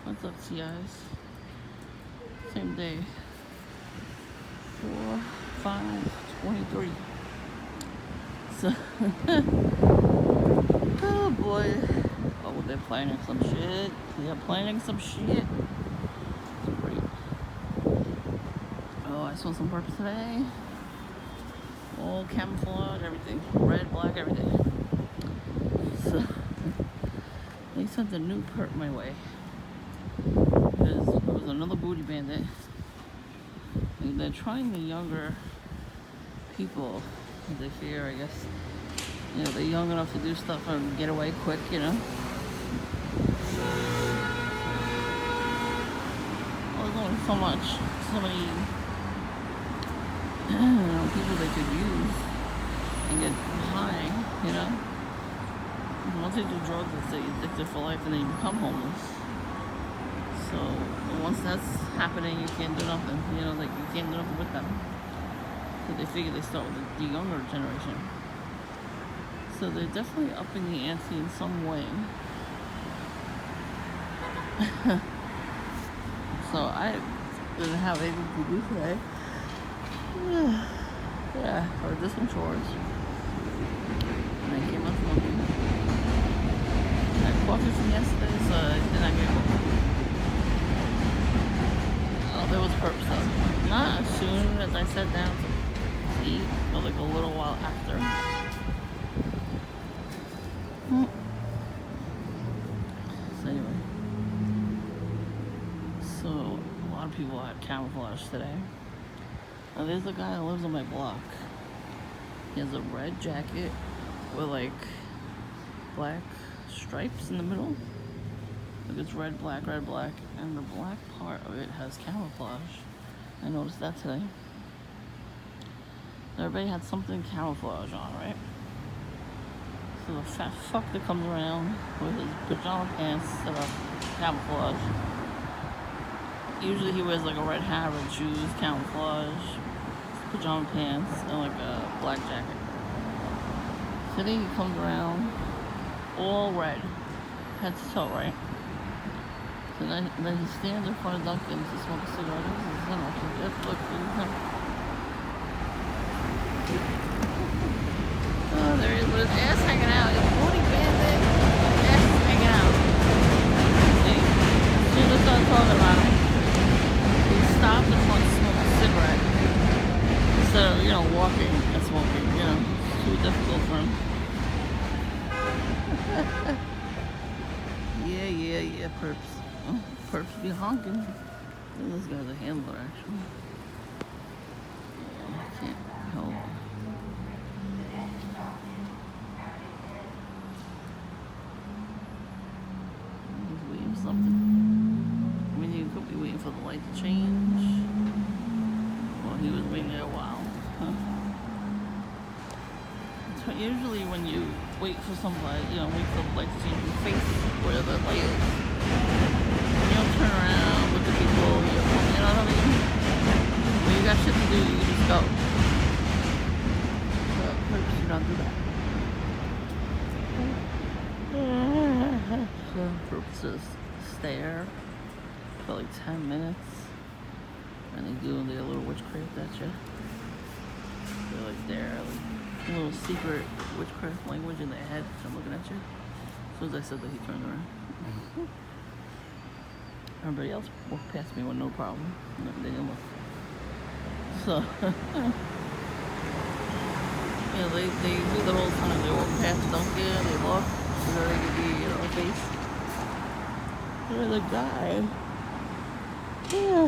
What's up, guys? Same day. 4/5/23. So, oh boy. Oh, they're planning some shit. They're planning some shit. It's great. Oh, I saw some perps today. All camouflage, everything. Red, black, everything. So, they sent a new perp my way. There was another Booty Bandit. And they're trying the younger people. They fear, I guess, they're young enough to do stuff and get away quick, Well, there's only so many, people they could use and get high, And once they do drugs, they stay addicted for life and then you become homeless. So once that's happening, you can't do nothing, like you can't do nothing with them. So they figure they start with the younger generation. So they're definitely upping the ante in some way. So I didn't have anything to do today. Yeah, I did some chores. And I came out smoking. I had coffee from yesterday, so I did not get coffee. Oh, there was perps though. Not as soon as I sat down to eat, but like a little while after. So anyway, so a lot of people had camouflage today. Now there's a guy that lives on my block. He has a red jacket with like black stripes in the middle. Like it's red, black, and the black part of it has camouflage. I noticed that today. Everybody had something camouflage on, right? So the fat fuck that comes around with his pajama pants that are camouflage. Usually he wears like a red hat, red shoes, camouflage, pajama pants, and like a black jacket. Today he comes around all red, head to toe, right? So then he stands in front of Dunkin' to smoke a cigarette. This is him, actually. Look, this is him. Oh, there he is with his ass hanging out. He's Booty Bandit. Ass is hanging out. See? As soon as I started talking about him, he stopped in front to smoke a cigarette. Instead of, walking and smoking, It's too difficult for him. Yeah, perps. Oh, perps be honking. This guy's a handler, actually. Yeah, I can't help. He's waiting for something. I mean, you could be waiting for the light to change. Well, he was waiting there a while. So usually when you wait for somebody, wait for the light to change your face where the light is. You don't turn around, look at people, you know what I mean? When you got shit to do, you just go. But perps do not do that. So perps just stare for like 10 minutes. And they do their little witchcraft at you. They're like there, like a little secret witchcraft language in their head. So I'm looking at you. As soon as I said that, he turned around. Everybody else walked past me with no problem. They didn't look. So, they do the whole time. They walk past Dunkin', they look, so they can be, face. There's a guy. Yeah.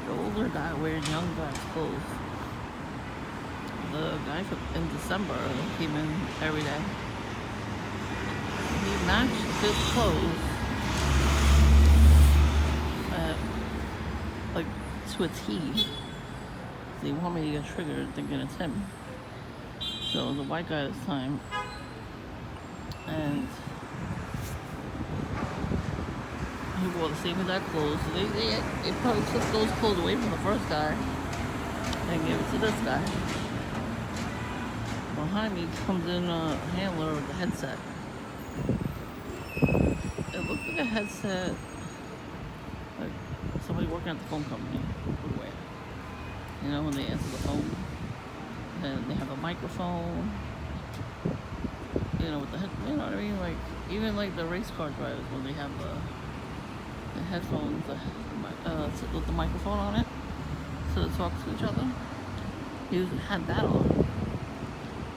The older guy wearing young guy's clothes. The guy in December came in every day. He matched his clothes like to a T. They want me to get triggered thinking it's him. So it was a white guy this time. And he wore the same exact clothes. So they probably took those clothes away from the first guy and gave it to this guy. Behind me comes in a handler with a headset. It looked like a headset working at the phone company. Where, you know, when they answer the phone, and they have a microphone. You know, with the you know what I mean? Like, even like the race car drivers, when they have the headphones with the microphone on it, so to talk to each other. He had that on.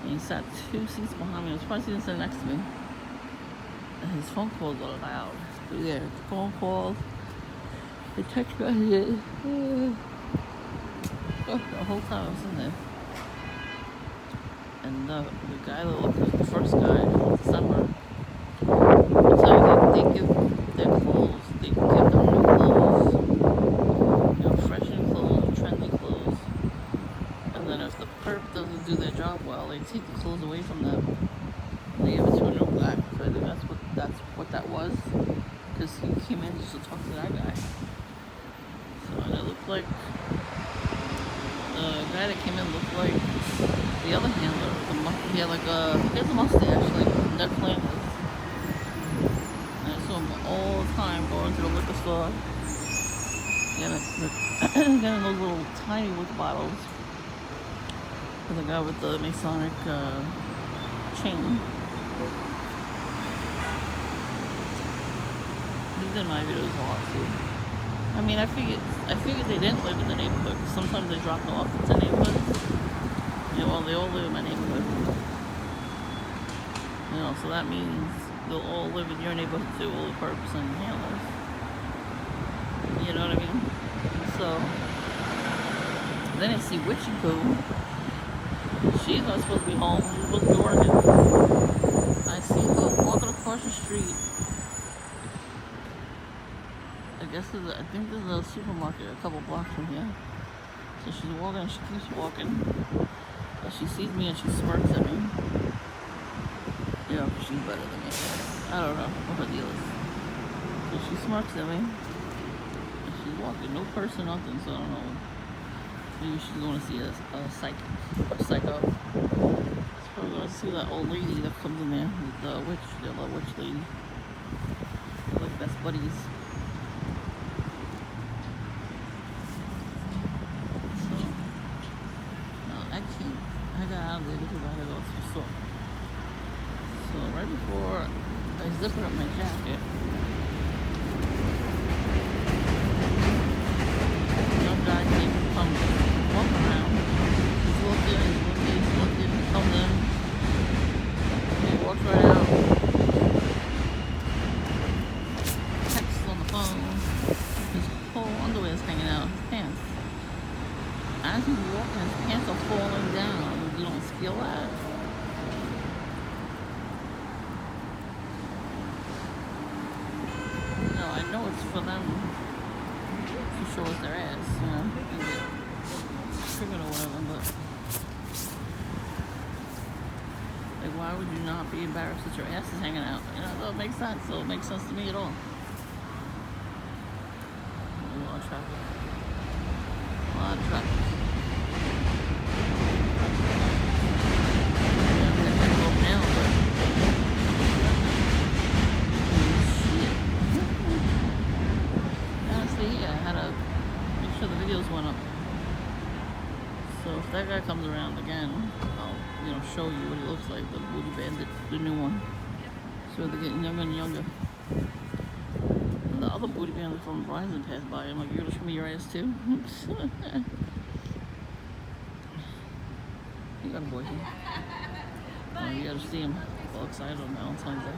And he sat 2 seats behind me. I was surprised he didn't sit next to me. And his phone calls are loud. Yeah, the phone calls, the text messages. The whole time I was in there. And the guy that looked like the first guy from December, it's like they give their clothes, they give them new clothes, you know, fresh new clothes, trendy clothes. And then if the perp doesn't do their job well, they take the clothes away from them. And they give it to a new guy. So I think that's what that was. Because he came in just to talk to that guy. So, and it looked like the guy that came in looked like the other handler. He had he has a mustache, like Ned Flanders. And I saw him all the time going to the liquor store. Getting those little tiny liquor bottles. For the guy with the Masonic chain. He did my videos a lot too. I mean, I figured they didn't live in the neighborhood. Sometimes they drop them off into neighborhoods. You know, well, they all live in my neighborhood. You know, so that means they'll all live in your neighborhood too, all the perps and handlers. You know what I mean? So, then I see Witchy Poo. She's not supposed to be home. She's supposed to be working. I see her walking across the street. I think there's a supermarket a couple blocks from here. So she's walking and she keeps walking. And she sees me and she smirks at me. You know, because she's better than me. I don't know what her deal is. So she smirks at me. And she's walking. No purse or nothing, so I don't know. Maybe she's going to see a psycho. She's probably going to see that old lady that comes in there. The witch lady. They're like best buddies. I got out of there because I had to go to the store. So right before I zipped up my jacket, a young guy came from walking around. He's looking, he comes in. He walks right out. Texts on the phone. His whole underwear is hanging out of his pants. As he's walking, his pants are falling down. You don't feel that? No, I know it's for them to show us their ass, you know, and get triggered or whatever, but like, why would you not be embarrassed that your ass is hanging out? You know, that doesn't make sense. So it makes sense to me at all. A lot of traffic. A lot of traffic. Went up. So if that guy comes around again, I'll, you know, show you what he looks like, the Booty Bandit, the new one. So they're getting younger and younger. And the other Booty Bandit from Verizon passed by. I'm like, you're gonna show me your ass too? You got a boyfriend. Oh, you gotta see him. All excited on Valentine's Day.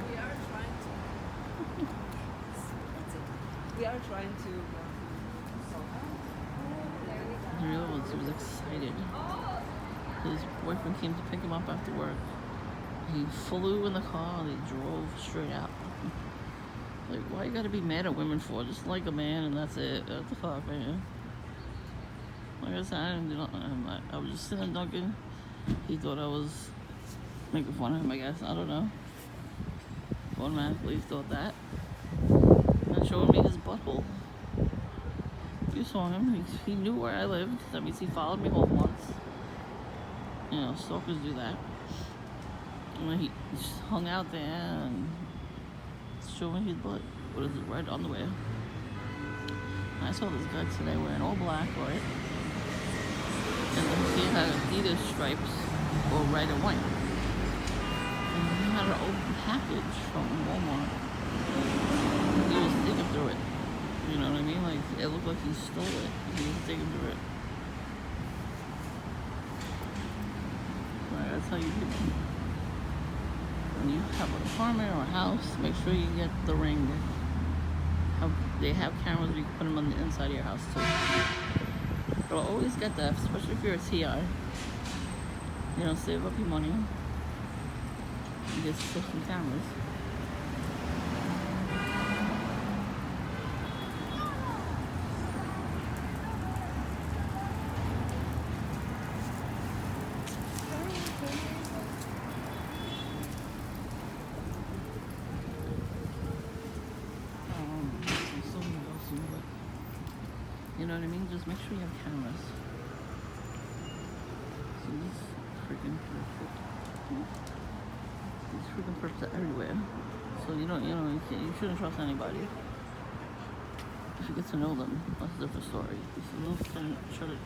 We are trying to. He was excited. His boyfriend came to pick him up after work. He flew in the car and he drove straight out. Like, why you gotta be mad at women for? Just like a man and that's it. What the fuck, man? Like I said, I didn't do nothing. I was just sitting Dunkin'. He thought I was making fun of him, I guess. I don't know. Automatically thought that. And showing me his butthole. You saw him. He knew where I lived. That means he followed me home once. You know, stalkers do that. And he just hung out there and showing his butt with his red underwear. I saw this guy today wearing all black, right? And then he had Adidas stripes, or red and white. And he had an open package from Walmart. He was digging through it. You know what I mean? Like, it looked like he stole it. He was digging through it. Like, I tell you people, when you have an apartment or a house, make sure you get the Ring. They have cameras where you can put them on the inside of your house too. But I'll always get that, especially if you're a TI. You know, save up your money and get some cameras. You know what I mean? Just make sure you have cameras. So these freaking perfect. These freaking perps are everywhere. So you shouldn't trust anybody. If you get to know them, that's a different story. You should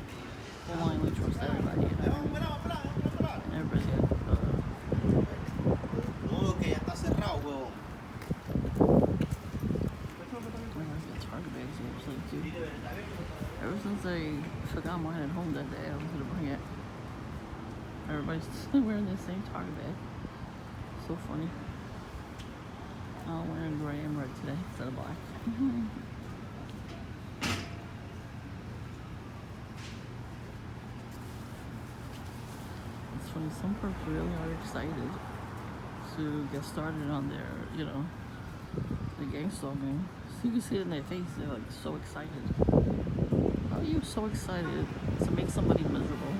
blindly trust everybody. You know what I mean? And everybody's got Target bags actually too. Ever since I forgot mine at home that day, I was gonna bring it. Everybody's still wearing the same Target bag. So funny. I'm wearing gray and red today instead of black. It's funny, some perps really are excited to get started on their, the gang stalking. So you can see it in their face, they're like so excited. How are you so excited to make somebody miserable?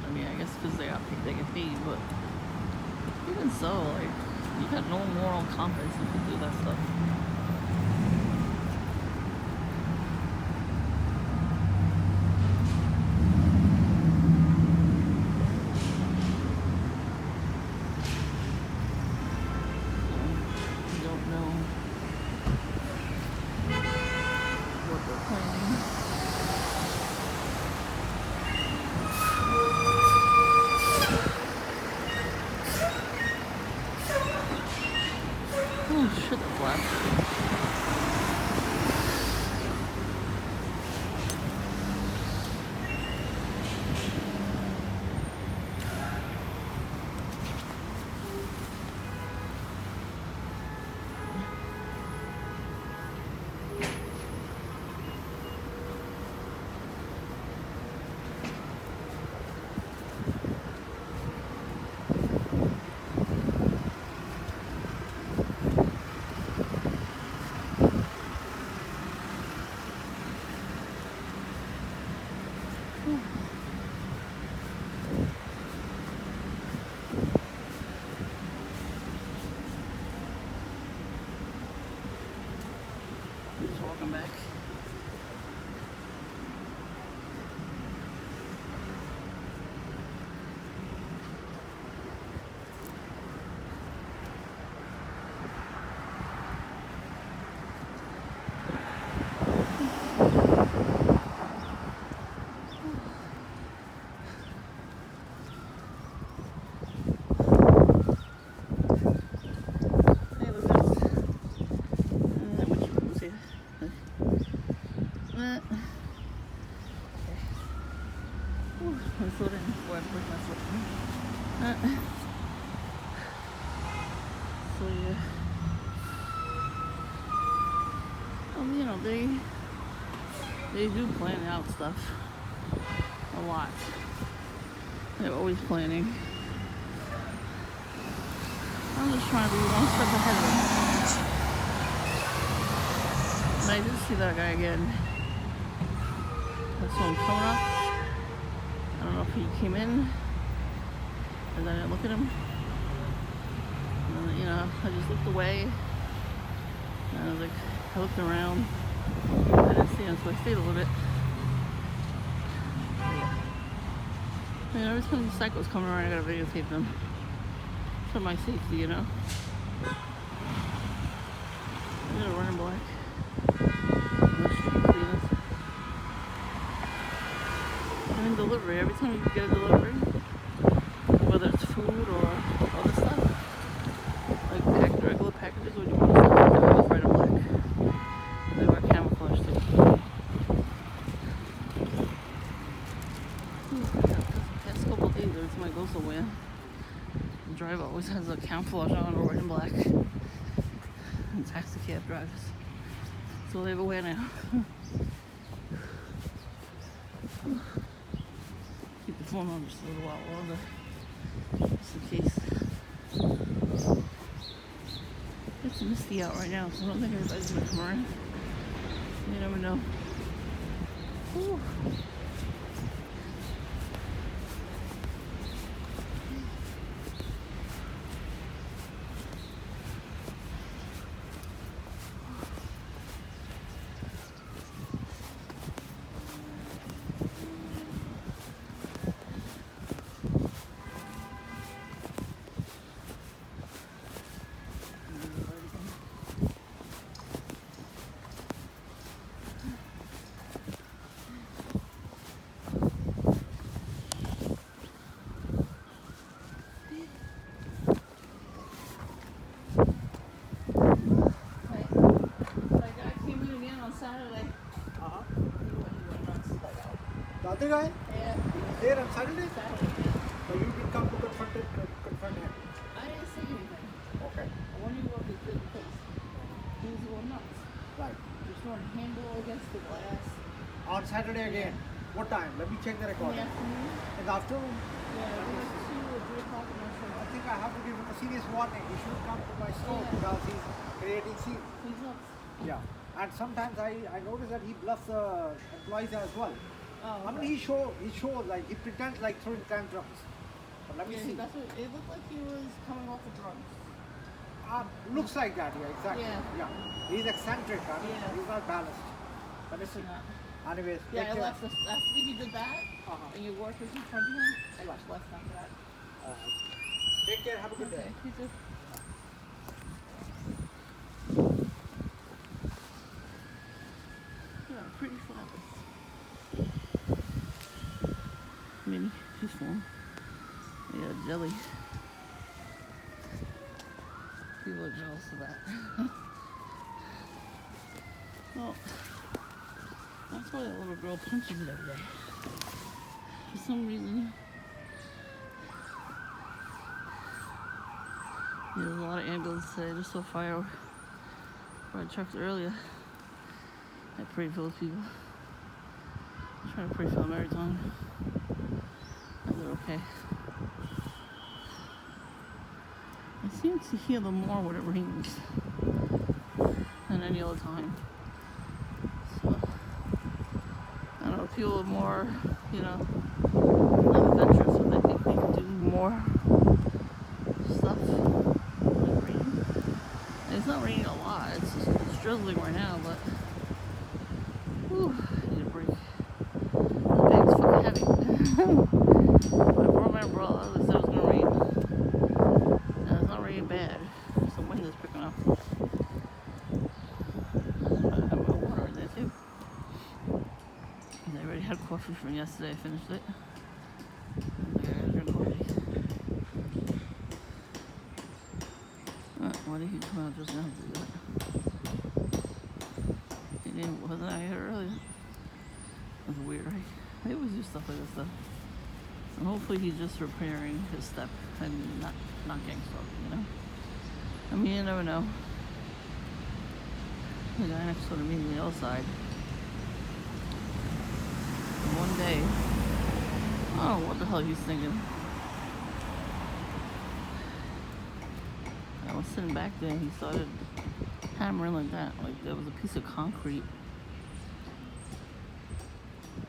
I mean, I guess because they get paid, but even so, like, you got no moral compass if you do that stuff. Oh shit, that's loud. Just walking back. My foot in before I put my foot in. So yeah. They do plan out stuff a lot. They're always planning. I'm just trying to be one step ahead of them. And I did see that guy again. I saw him coming up. I don't know if he came in, and then I look at him, and then, I just looked away, and I was like, I looked around, I didn't see him, so I stayed a little bit. I mean, every time the cycles come around, I gotta videotape them for my safety, I got a running black. delivery. Every time you get a delivery, whether it's food or other stuff, like regular packages, when you want stuff, they're always red and black. They wear camouflage too. The past couple of days, every time I go somewhere, the driver always has a camouflage on or red and black. And taxi cab drivers. That's all they ever wear now. Keep the phone on just a little while longer, just in case. It's misty out right now, so I don't think anybody's gonna come around. You never know. Whew. Saturday. The other guy? Yeah. He's there on Saturday? Saturday. So you didn't come to confront him? I didn't see anything. Okay. I wonder what he did because he was going nuts. Right. Just throwing handle against the glass. On Saturday again? What time? Let me check the In the recording. afternoon? In the afternoon? Yeah, it was 2 or 3 o'clock in the afternoon. I think I have to give him a serious warning. He shouldn't come to my store Yeah. because he's creating scenes. He's nuts. Yeah. And sometimes I notice that he bluffs the employees as well. Oh, I mean, he shows like, he pretends like throwing tantrums. But let me see. That's what it looked like. He was coming off the drugs. Looks like that, yeah, exactly. Yeah. He's eccentric, I mean, Yeah. he's not balanced. But Listen, anyways, yeah, take I care. left after he did that, and your workers confronted him. I left after that. Take care, have a good day. Okay, you too. Yeah, pretty flowers. Minnie, she's full. Yeah, jelly. People are jealous of that. Well, that's why that little girl punches it every day. For some reason, there's a lot of ambulances today. I just saw fire trucks earlier. I prayed for those people. I try to pray for them every time. That they're okay. I seem to hear them more when it rains than any other time. So, I don't know, people are more, adventurous, so they think they can do more stuff when it rains. And it's not raining a lot, it's drizzling right now, but whew, I need a break. The bag's fucking heavy. I brought my umbrella, they said it was gonna rain. And it's not raining bad. Some wind is picking up. I have my water in there too. And I already had coffee from yesterday, I finished it. I gotta drink coffee. Why did he come out just now to do that? Wasn't out here earlier? That's weird, right? They always do stuff like this though. And hopefully he's just repairing his step and not getting stuck, I mean, you never know. The guy next door to me on the other side. One day, I don't know what the hell he's thinking. I was sitting back there and he started hammering like that. Like there was a piece of concrete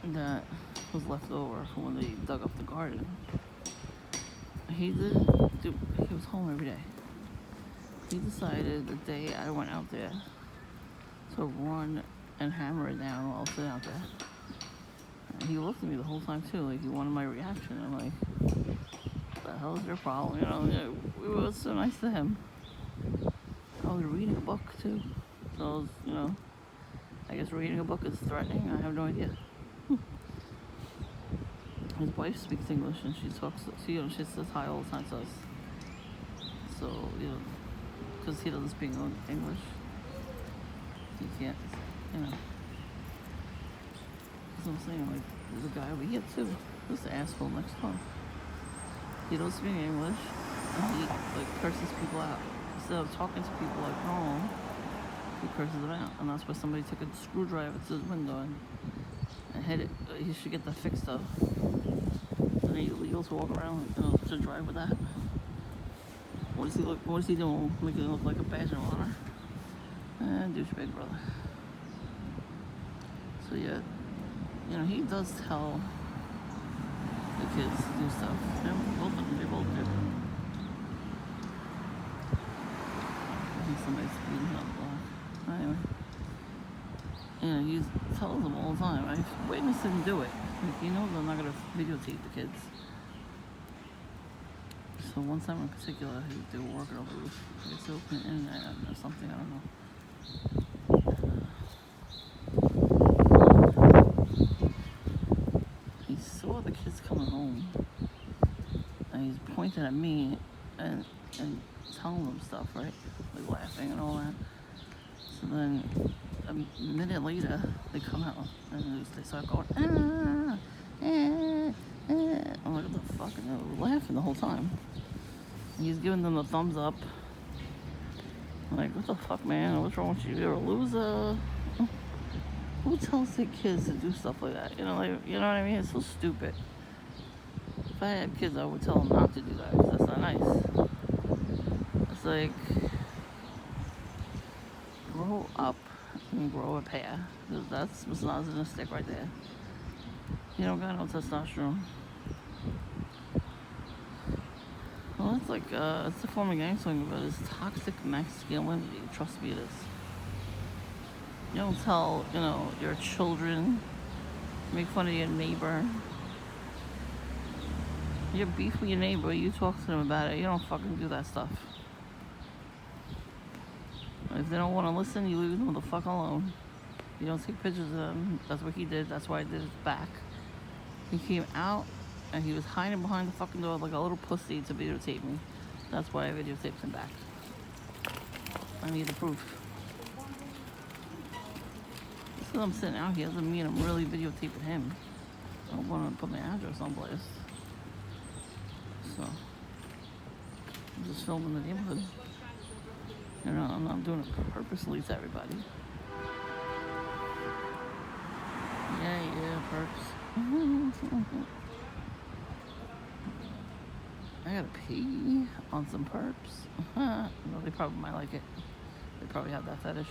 that was left over from when they dug up the garden. He was home every day. He decided the day I went out there to run and hammer it down while I was sitting out there. And he looked at me the whole time too, like he wanted my reaction. I'm like, what the hell is your problem? It was so nice to him. I was reading a book too. So I was, I guess reading a book is threatening. I have no idea. his wife speaks English and she talks, she says hi all the time to us. So, because he doesn't speak English, he can't, That's what I'm saying, like, there's a guy over here too, this asshole next door. He doesn't speak English, and he, like, curses people out. Instead of talking to people like normal, he curses them out. And that's why somebody took a screwdriver to his window and hit it. He should get that fixed up. And he illegals walk around, to drive with that. What is he doing? Making it look like a badge of honor? Douchebag brother. So yeah, he does tell the kids to do stuff. Yeah, both of them, they both do. I think somebody's speeding up the block. Anyway. He tells them all the time. I've witnessed him do it. Like, they're not going to videotape the kids. So one time in particular, they were working on the roof. They still open the internet or something, I don't know. He saw the kids coming home, and he's pointing at me and telling them stuff, right? Like laughing and all that. So then a minute later, they come out and they start going, I'm like, what the fuck? And they were laughing the whole time. And he's giving them the thumbs up. I'm like, what the fuck, man? What's wrong with you? You're a loser. Who tells their kids to do stuff like that? You know what I mean? It's so stupid. If I had kids, I would tell them not to do that, because that's not nice. It's like, grow up and grow a pair. That's misogynistic right there. You don't got no testosterone. Well, it's like, it's a form of gang swinging, but it's toxic masculinity. Trust me, it is. You don't tell, your children, make fun of your neighbor. You have beef with your neighbor, you talk to them about it. You don't fucking do that stuff. If they don't want to listen, you leave them the fuck alone. You don't take pictures of them. That's what he did. That's why I did his back. He came out and he was hiding behind the fucking door like a little pussy to videotape me. That's why I videotaped him back. I need the proof. Because I'm sitting out here doesn't mean I'm really videotaping him. I don't want to put my address someplace. So, I'm just filming the neighborhood. I'm not doing it purposely to everybody. Yeah, perps. I gotta pee on some perps. No, they probably might like it. They probably have that fetish.